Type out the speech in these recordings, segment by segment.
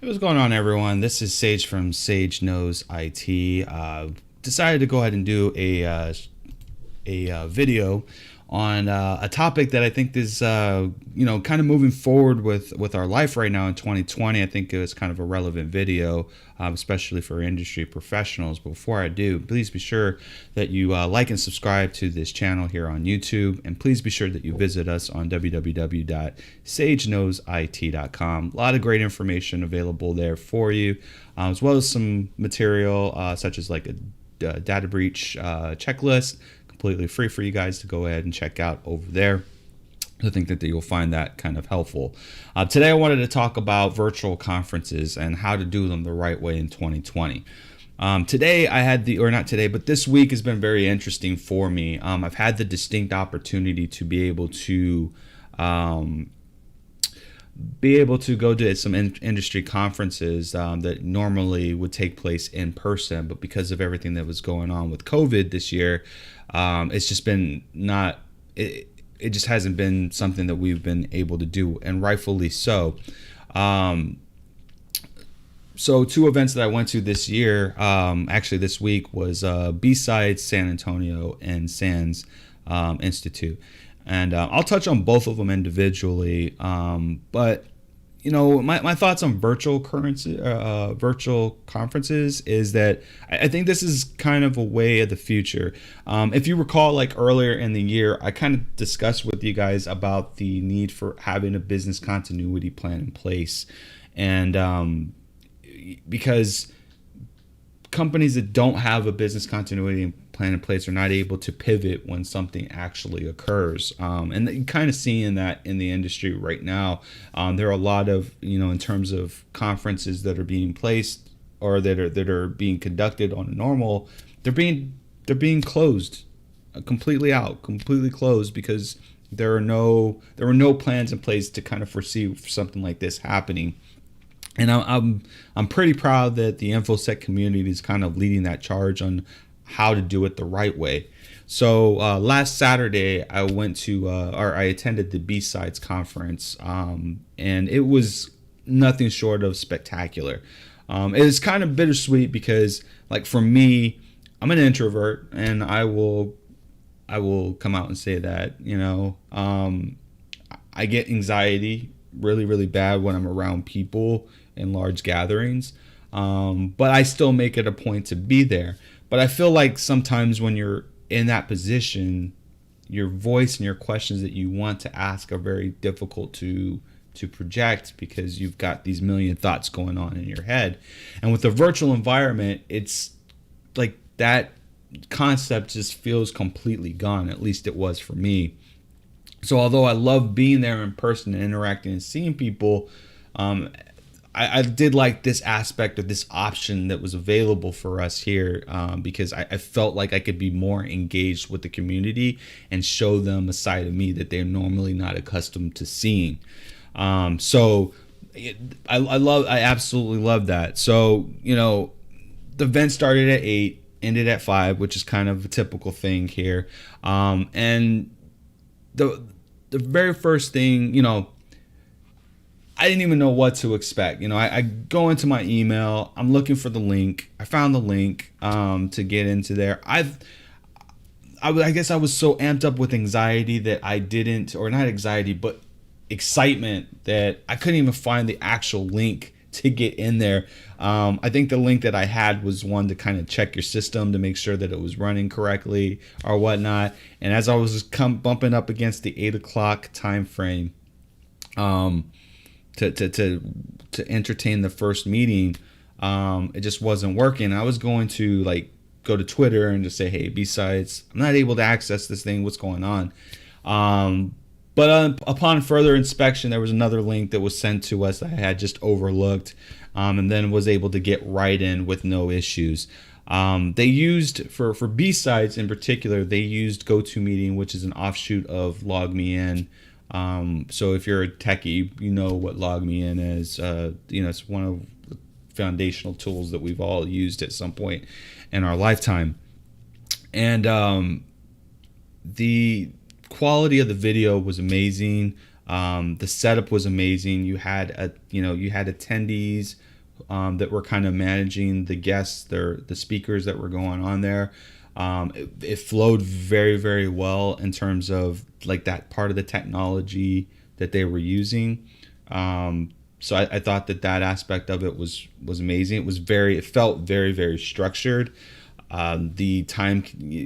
Hey, what's going on, everyone? This is Sage from Sage Knows IT. Decided to go ahead and do a video on a topic that I think is kind of moving forward with our life right now in 2020. I think it was kind of a relevant video, especially for industry professionals. But before I do, please be sure that you like and subscribe to this channel here on YouTube, and please be sure that you visit us on www.sageknowsit.com. A lot of great information available there for you, as well as some material such as like a data breach checklist, completely free for you guys to go ahead and check out over there. I think that you'll find that kind of helpful. Today I wanted to talk about virtual conferences and how to do them the right way in 2020. Today I had not today, but this week has been very interesting for me. I've had the distinct opportunity to be able to go to some industry conferences that normally would take place in person, but because of everything that was going on with COVID this year, it's just been not. It just hasn't been something that we've been able to do, and rightfully so. So two events that I went to this year, actually this week, was Bsides San Antonio and SANS Institute. And I'll touch on both of them individually. But my thoughts on virtual conferences is that I think this is kind of a way of the future. If you recall, like earlier in the year, I kind of discussed with you guys about the need for having a business continuity plan in place, and because companies that don't have a business continuity plan in place are not able to pivot when something actually occurs. And you kind of seeing that in the industry right now. There are a lot of, in terms of conferences that are being placed or that are being conducted on a normal, they're being closed completely closed, because there were no plans in place to kind of foresee something like this happening. And I'm pretty proud that the InfoSec community is kind of leading that charge on how to do it the right way. So last Saturday, I attended the Bsides conference, and it was nothing short of spectacular. It is kind of bittersweet because, like, for me, I'm an introvert, and I will come out and say that I get anxiety really, really bad when I'm around people in large gatherings, but I still make it a point to be there. But I feel like sometimes when you're in that position, your voice and your questions that you want to ask are very difficult to project, because you've got these million thoughts going on in your head. And with the virtual environment, it's like that concept just feels completely gone. At least it was for me. So although I love being there in person and interacting and seeing people, I did like this aspect of this option that was available for us here, because I felt like I could be more engaged with the community and show them a side of me that they're normally not accustomed to seeing. So I absolutely love that. So, the event started at 8, ended at 5, which is kind of a typical thing here. And the very first thing, I didn't even know what to expect. I go into my email, I'm looking for the link. I found the link to get into there. I guess I was so amped up with anxiety that I didn't, or not anxiety, but excitement, that I couldn't even find the actual link to get in there. I think the link that I had was one to kind of check your system to make sure that it was running correctly or whatnot. And as I was bumping up against the 8 o'clock time frame, to entertain the first meeting, it just wasn't working. I was going to go to Twitter and just say, hey, Bsides, I'm not able to access this thing. What's going on? But upon further inspection, there was another link that was sent to us that I had just overlooked, and then was able to get right in with no issues. They used, for Bsides in particular, they used GoToMeeting, which is an offshoot of LogMeIn. So if you're a techie, you know what LogMeIn is. It's one of the foundational tools that we've all used at some point in our lifetime. And the quality of the video was amazing. The setup was amazing. You had attendees that were kind of managing the guests, the speakers that were going on there. It flowed very, very well in terms of like that part of the technology that they were using. So I thought that aspect of it was amazing. It felt very, very structured. The time,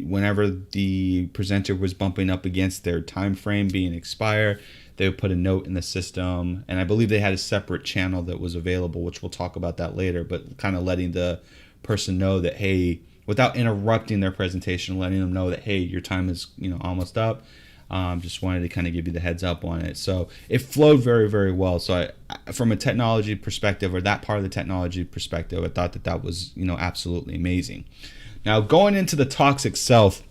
whenever the presenter was bumping up against their time frame being expired, they would put a note in the system, and I believe they had a separate channel that was available, which we'll talk about that later, but kind of letting the person know that, hey, without interrupting their presentation, letting them know that, hey, your time is almost up. Just wanted to kind of give you the heads up on it. So it flowed very, very well. So from a technology perspective, or that part of the technology perspective, I thought that was absolutely amazing. Now, going into the talks itself,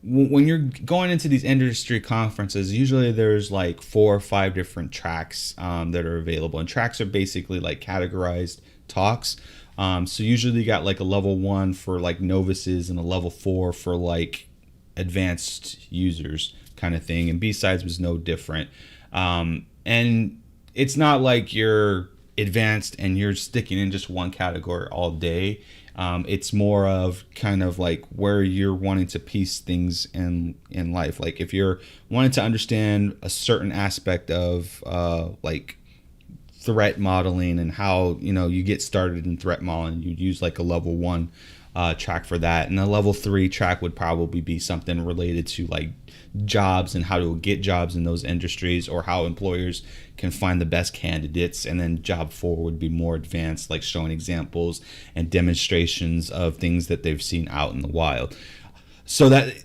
when you're going into these industry conferences, usually there's like 4 or 5 different tracks that are available. And tracks are basically like categorized talks. So usually you got like a level 1 for like novices and a level 4 for like advanced users kind of thing. And Bsides was no different. And it's not like you're advanced and you're sticking in just one category all day. It's more of kind of like where you're wanting to piece things in life. Like if you're wanting to understand a certain aspect of like threat modeling and how you get started in threat modeling, you'd use like a level 1 track for that, and a level 3 track would probably be something related to like jobs and how to get jobs in those industries, or how employers can find the best candidates. And then job 4 would be more advanced, like showing examples and demonstrations of things that they've seen out in the wild. So that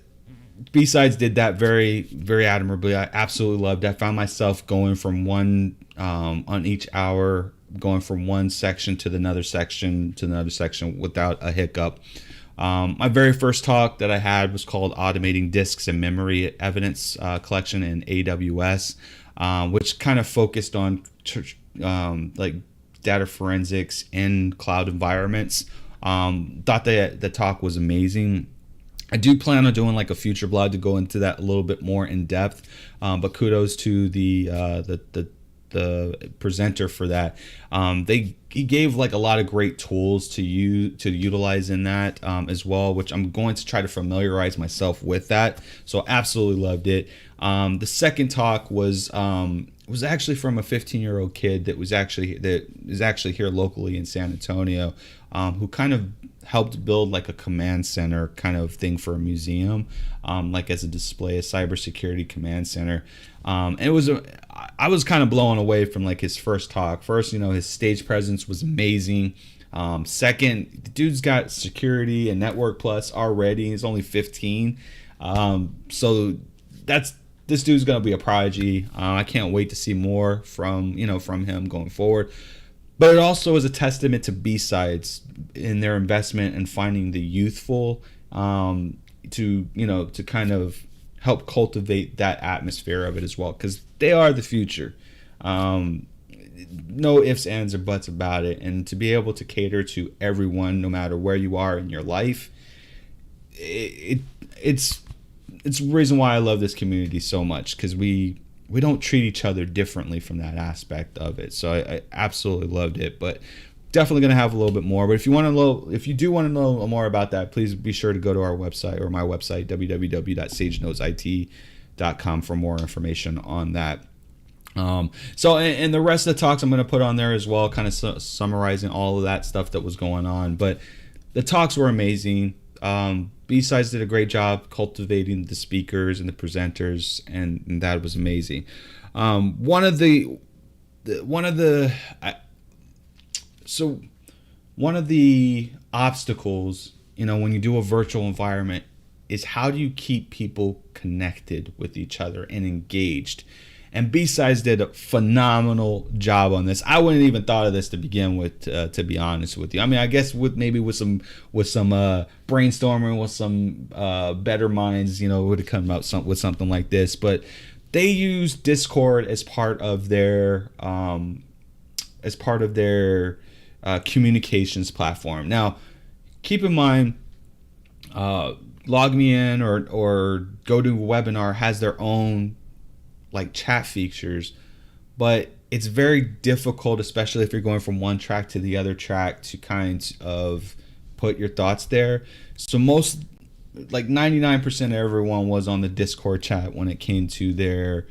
Bsides did that very, very admirably. I absolutely loved it. I found myself going from one on each hour, going from one section to another section without a hiccup. My very first talk that I had was called Automating Disks and Memory Evidence Collection in AWS, which kind of focused on like data forensics in cloud environments. Thought that the talk was amazing. I do plan on doing like a future blog to go into that a little bit more in depth, but kudos to the presenter for that. He gave like a lot of great tools to utilize in that as well, which I'm going to try to familiarize myself with that. So absolutely loved it. The second talk was actually from a 15-year-old kid that is actually here locally in San Antonio, who kind of helped build like a command center kind of thing for a museum, like as a display, a cybersecurity command center. And I was kind of blown away from like his first talk. First, his stage presence was amazing. Second, the dude's got security and network plus already. He's only 15. So this dude's gonna be a prodigy. I can't wait to see more from him going forward. But it also is a testament to Bsides in their investment in finding the youthful to kind of help cultivate that atmosphere of it as well, because they are the future. No ifs, ands, or buts about it. And to be able to cater to everyone, no matter where you are in your life, it's the reason why I love this community so much, because we don't treat each other differently from that aspect of it. So I absolutely loved it, but definitely going to have a little bit more. But if you do want to know more about that, please be sure to go to our website, or my website, www.sagenoteit.com, for more information on that. So and the rest of the talks I'm going to put on there as well, kind of summarizing all of that stuff that was going on. But the talks were amazing. Bsides did a great job cultivating the speakers and the presenters, and that was amazing. One of the obstacles, when you do a virtual environment, is how do you keep people connected with each other and engaged? And Bsides did a phenomenal job on this. I wouldn't even thought of this to begin with, to be honest with you. I mean, I guess with some brainstorming, with some better minds, would have come out with something like this. But they use Discord as part of their communications platform. Now, keep in mind, LogMeIn or GoToWebinar has their own like chat features, but it's very difficult, especially if you're going from one track to the other track, to kind of put your thoughts there. So most, like 99% of everyone was on the Discord chat when it came to their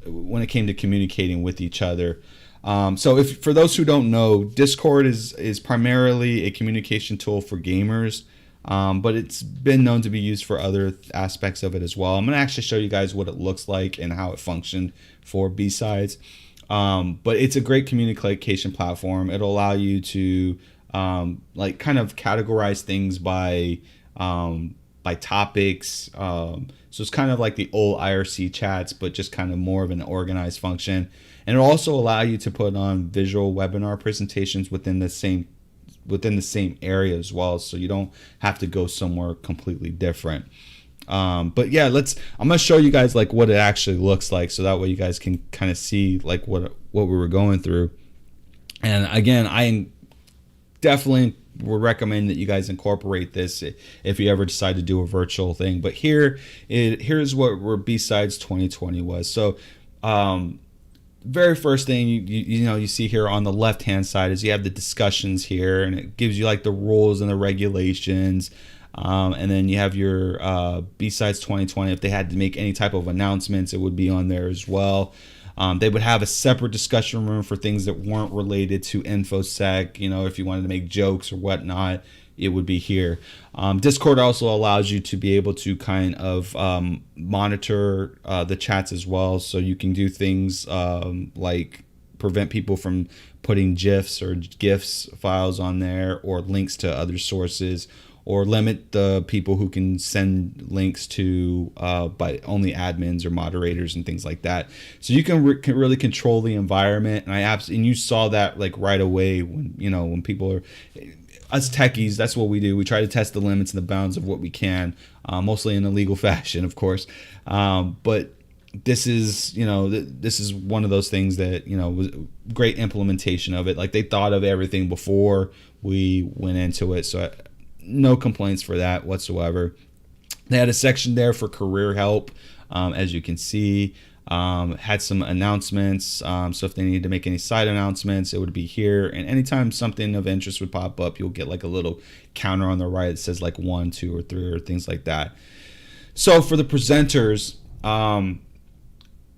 when it came to communicating with each other. So if for those who don't know, Discord is primarily a communication tool for gamers, but it's been known to be used for other aspects of it as well. I'm going to actually show you guys what it looks like and how it functioned for Bsides. But it's a great communication platform. It'll allow you to like kind of categorize things by topics. So it's kind of like the old IRC chats, but just kind of more of an organized function. And it'll also allow you to put on visual webinar presentations within the same area as well, so you don't have to go somewhere completely different. But yeah, I'm gonna show you guys like what it actually looks like, so that way you guys can kind of see like what we were going through. And again, I definitely would recommend that you guys incorporate this if you ever decide to do a virtual thing. But here's what Bsides 2020 was. So very first thing you see here on the left hand side is you have the discussions here, and it gives you like the rules and the regulations, and then you have your Bsides 2020. If they had to make any type of announcements, it would be on there as well. They would have a separate discussion room for things that weren't related to InfoSec. If you wanted to make jokes or whatnot, it would be here. Discord also allows you to be able to kind of monitor the chats as well. So you can do things like prevent people from putting GIFs or GIFs files on there, or links to other sources, or limit the people who can send links to by only admins or moderators and things like that. So you can really control the environment. And you saw that like right away when people are, us techies, that's what we do. We try to test the limits and the bounds of what we can, mostly in a legal fashion, of course. But this is one of those things that was great implementation of it. Like, they thought of everything before we went into it. So no complaints for that whatsoever. They had a section there for career help, as you can see. Had some announcements, so if they needed to make any side announcements, it would be here. And anytime something of interest would pop up, you'll get like a little counter on the right that says like 1, 2, or 3, or things like that. So for the presenters,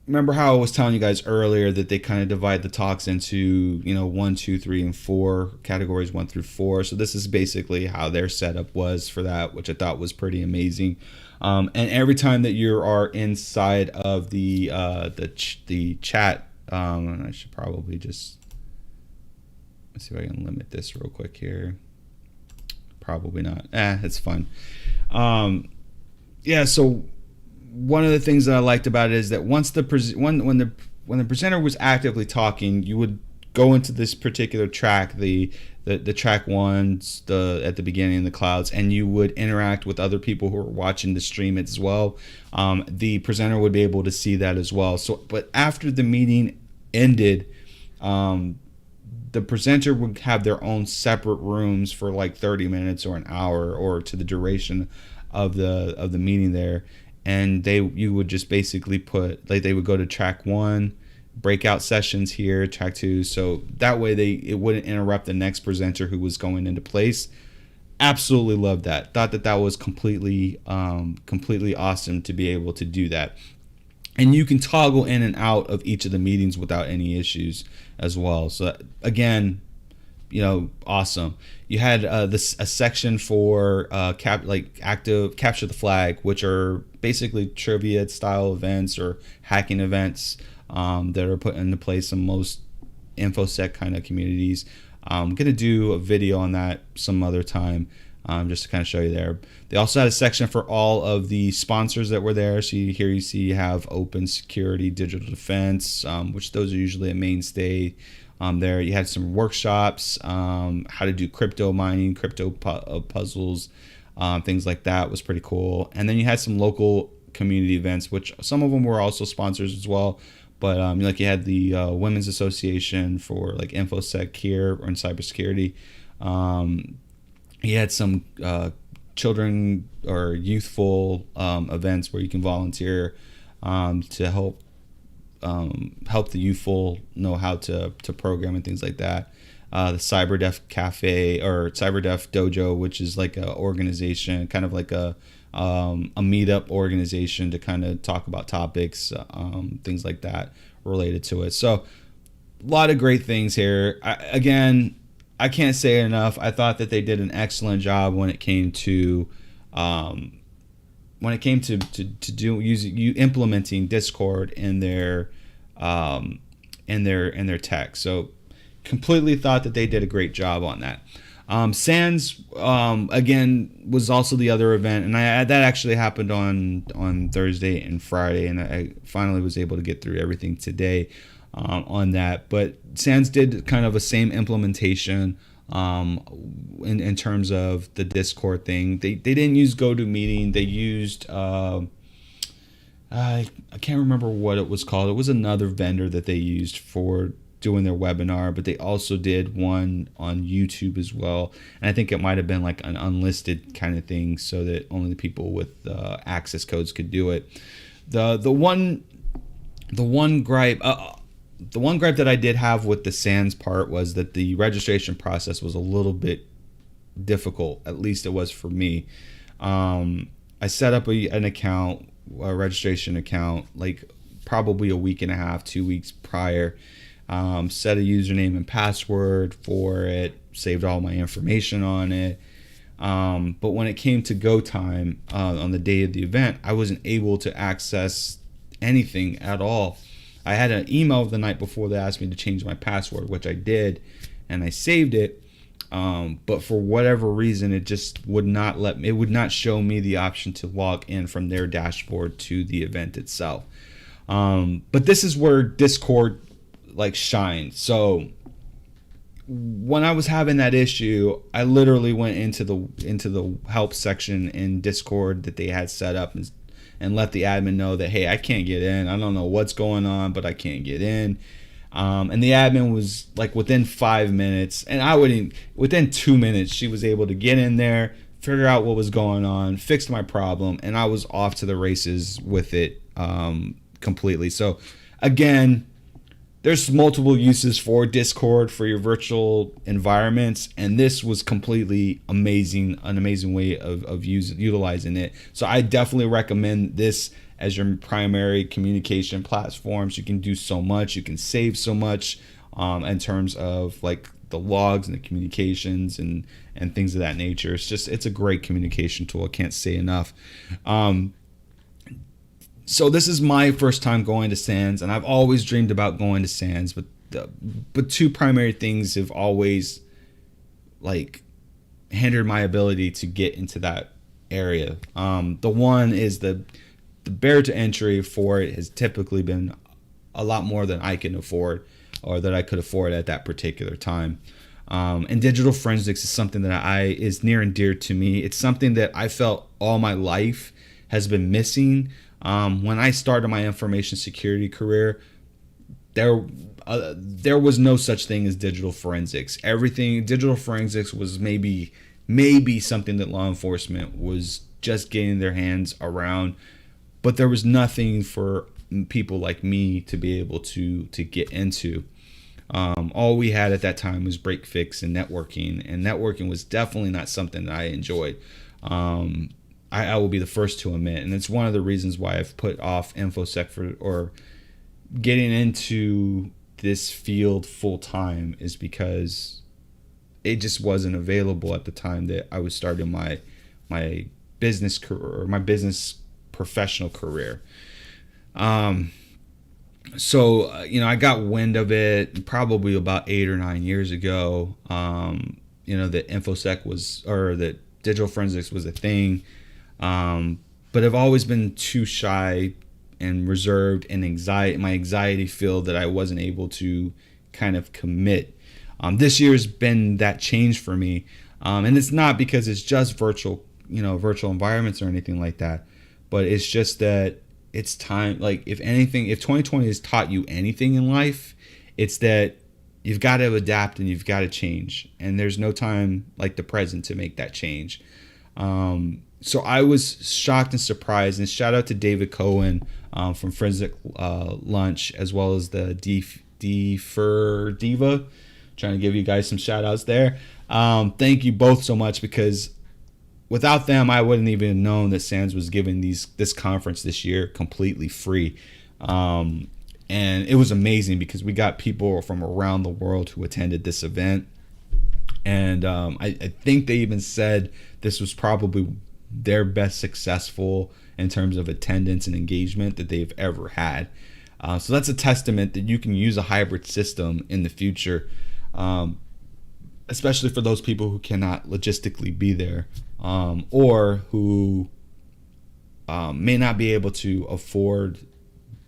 remember how I was telling you guys earlier that they kind of divide the talks into 1, 2, 3, and 4 categories, 1 through 4. So this is basically how their setup was for that, which I thought was pretty amazing. And every time that you are inside of the chat, and I should probably just, let's see if I can limit this real quick here. Probably not. It's fun. Yeah. So one of the things that I liked about it is that once when the presenter was actively talking, you would go into this particular track, the track ones, at the beginning, the clouds, and you would interact with other people who are watching the stream as well. The presenter would be able to see that as well. So, but after the meeting ended, the presenter would have their own separate rooms for like 30 minutes or an hour, or to the duration of the meeting there. And you would just basically they would go to track 1, breakout sessions here, track 2, so that way it wouldn't interrupt the next presenter who was going into place. Absolutely loved that. Thought that was completely awesome to be able to do that. And you can toggle in and out of each of the meetings without any issues as well. So again, awesome. You had a section for active capture the flag, which are basically trivia style events or hacking events that are put into place in most InfoSec kind of communities. I'm gonna do a video on that some other time, just to kind of show you there. They also had a section for all of the sponsors that were there. So you have open security, digital defense, which those are usually a mainstay. There you had some workshops, how to do crypto mining, crypto puzzles, things like that was pretty cool. And then you had some local community events, which some of them were also sponsors as well. But like you had the Women's Association for like InfoSec here or in cybersecurity. You had some children or youthful events where you can volunteer to help help the youthful know how to program and things like that. The CyberDef Cafe or CyberDef Dojo, which is like a organization, kind of like a meetup organization to kind of talk about topics, things like that related to it. So a lot of great things here. I can't say enough. I thought that they did an excellent job when it came to implementing Discord in their tech. So completely thought that they did a great job on that. Sans again was also the other event, and that actually happened on Thursday and Friday, and I finally was able to get through everything today on that. But Sans did kind of a same implementation in terms of the Discord thing. They didn't use GoToMeeting. They used I can't remember what it was called. It was another vendor that they used for doing their webinar, but they also did one on YouTube as well. And I think it might have been like an unlisted kind of thing, so that only the people with access codes could do it. The one gripe that I did have with the Sans part was that the registration process was a little bit difficult. At least it was for me. I set up an account, a registration account, like probably a week and a half, 2 weeks prior. Set a username and password for it, saved all my information on it. But when it came to go time on the day of the event, I wasn't able to access anything at all. I had an email the night before that asked me to change my password, which I did, and I saved it. But for whatever reason, it just would not show me the option to log in from their dashboard to the event itself. But this is where Discord like shined. So when I was having that issue, I literally went into the help section in Discord that they had set up and let the admin know that, hey, I can't get in. I don't know what's going on, but I can't get in. And the admin was like within 5 minutes, and within 2 minutes, she was able to get in there, figure out what was going on, fixed my problem, and I was off to the races with it completely. So again, there's multiple uses for Discord for your virtual environments, and this was completely amazing, an amazing way of utilizing it. So I definitely recommend this as your primary communication platforms. You can do so much, you can save so much in terms of like the logs and the communications and things of that nature. It's a great communication tool. I can't say enough. So this is my first time going to Sans, and I've always dreamed about going to Sans, but two primary things have always like hindered my ability to get into that area. The one is the barrier to entry for it has typically been a lot more than I can afford, or that I could afford at that particular time. And digital forensics is something that is near and dear to me. It's something that I felt all my life has been missing. When I started my information security career, there was no such thing as digital forensics. Digital forensics was maybe something that law enforcement was just getting their hands around, but there was nothing for people like me to be able to get into. All we had at that time was break fix and networking was definitely not something that I enjoyed. I will be the first to admit, and it's one of the reasons why I've put off InfoSec or getting into this field full time, is because it just wasn't available at the time that I was starting my business career, or my business professional career. So I got wind of it probably about 8 or 9 years ago. That InfoSec that digital forensics was a thing. But I've always been too shy and reserved, and my anxiety filled, that I wasn't able to kind of commit. This year's been that change for me. And it's not because it's just virtual environments or anything like that, but it's just that it's time. Like, if 2020 has taught you anything in life, it's that you've got to adapt and you've got to change. And there's no time like the present to make that change. So I was shocked and surprised. And shout out to David Cohen from Forensic Lunch, as well as the Defer Diva. Trying to give you guys some shout outs there. Thank you both so much, because without them, I wouldn't even have known that SANS was giving this conference this year completely free. And it was amazing because we got people from around the world who attended this event. And I think they even said this was probably their best successful in terms of attendance and engagement that they've ever had. So that's a testament that you can use a hybrid system in the future, especially for those people who cannot logistically be there, or who may not be able to afford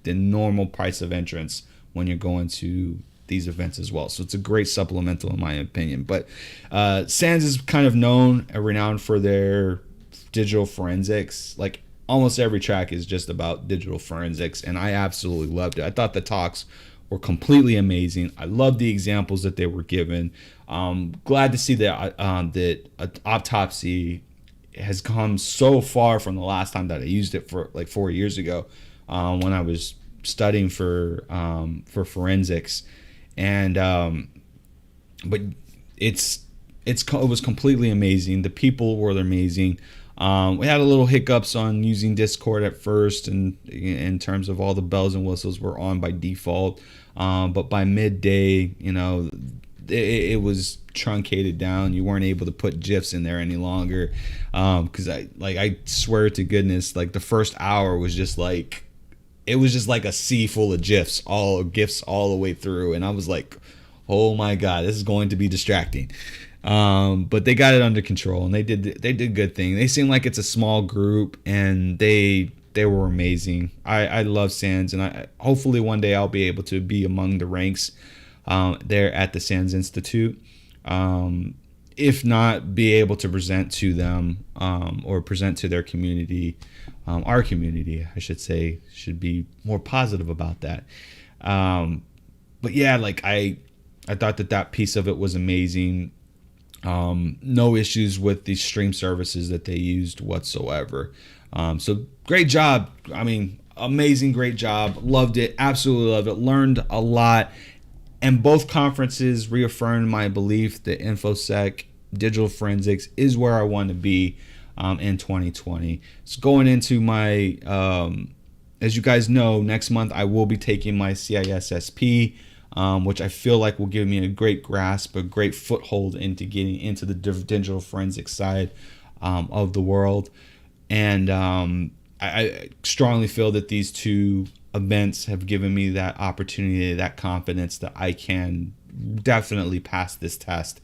the normal price of entrance when you're going to these events as well. So it's a great supplemental in my opinion. But SANS is kind of known and renowned for their digital forensics. Like almost every track is just about digital forensics, and I absolutely loved it. I thought the talks were completely amazing. I love the examples that they were given. Glad to see that that autopsy has come so far from the last time that I used it, for like 4 years ago, when I was studying for forensics. And but it was completely amazing. The people were amazing. We had a little hiccups on using Discord at first, and in terms of all the bells and whistles were on by default. But by midday, it was truncated down. You weren't able to put GIFs in there any longer. Because I swear to goodness, like the first hour was just like, it was just like a sea full of GIFs all the way through. And I was like, oh my God, this is going to be distracting. But they got it under control, and they did a good thing. They seem like it's a small group, and they were amazing. I love SANS, and hopefully one day I'll be able to be among the ranks there at the SANS Institute. If not, be able to present to them, or present to their community, our community, I should say, should be more positive about that. But yeah, like I thought that piece of it was amazing. No issues with the stream services that they used whatsoever. So great job. I mean, amazing, great job. Loved it. Absolutely loved it. Learned a lot. And both conferences reaffirmed my belief that InfoSec digital forensics is where I want to be in 2020. So going into my, as you guys know, next month I will be taking my CISSP, which I feel like will give me a great grasp, a great foothold into getting into the digital forensics side of the world. And I strongly feel that these two events have given me that opportunity, that confidence that I can definitely pass this test.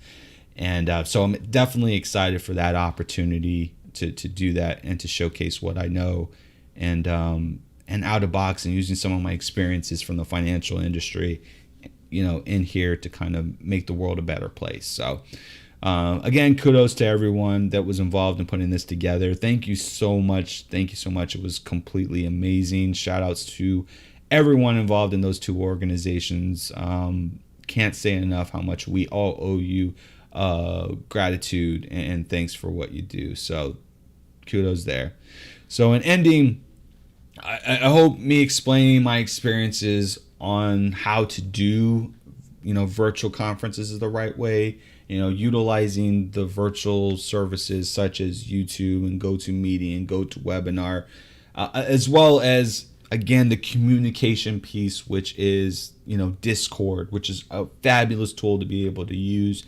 And so I'm definitely excited for that opportunity to do that and to showcase what I know, and out of box, and using some of my experiences from the financial industry, in here to kind of make the world a better place. So again, kudos to everyone that was involved in putting this together. Thank you so much. It was completely amazing. Shout outs to everyone involved in those two organizations. Can't say enough how much we all owe you gratitude and thanks for what you do. So kudos there. So in ending, I hope me explaining my experiences on how to do, virtual conferences is the right way, utilizing the virtual services such as YouTube and GoToMeeting and GoToWebinar, as well as, again, the communication piece, which is, Discord, which is a fabulous tool to be able to use.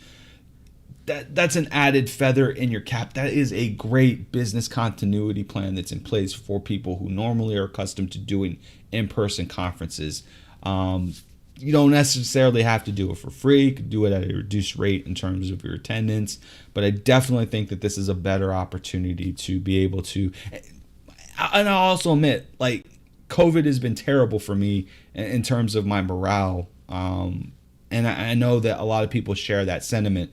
That's an added feather in your cap. That is a great business continuity plan that's in place for people who normally are accustomed to doing in-person conferences. You don't necessarily have to do it for free. You could do it at a reduced rate in terms of your attendance. But I definitely think that this is a better opportunity to be able to. And I'll also admit, like, COVID has been terrible for me in terms of my morale. And I know that a lot of people share that sentiment.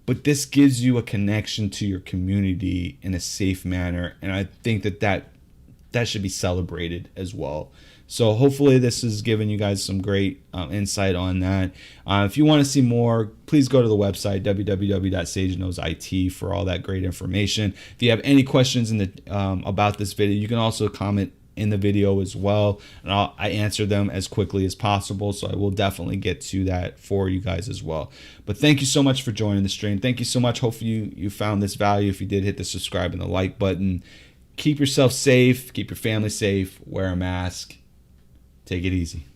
But this gives you a connection to your community in a safe manner. And I think that should be celebrated as well. So hopefully this has given you guys some great insight on that. If you want to see more, please go to the website www.sageknowsit for all that great information. If you have any questions about this video, you can also comment in the video as well, and I answer them as quickly as possible, so I will definitely get to that for you guys as well. But thank you so much for joining the stream. Thank you so much. Hopefully you found this value. If you did, hit the subscribe and the like button. Keep yourself safe, keep your family safe, wear a mask, take it easy.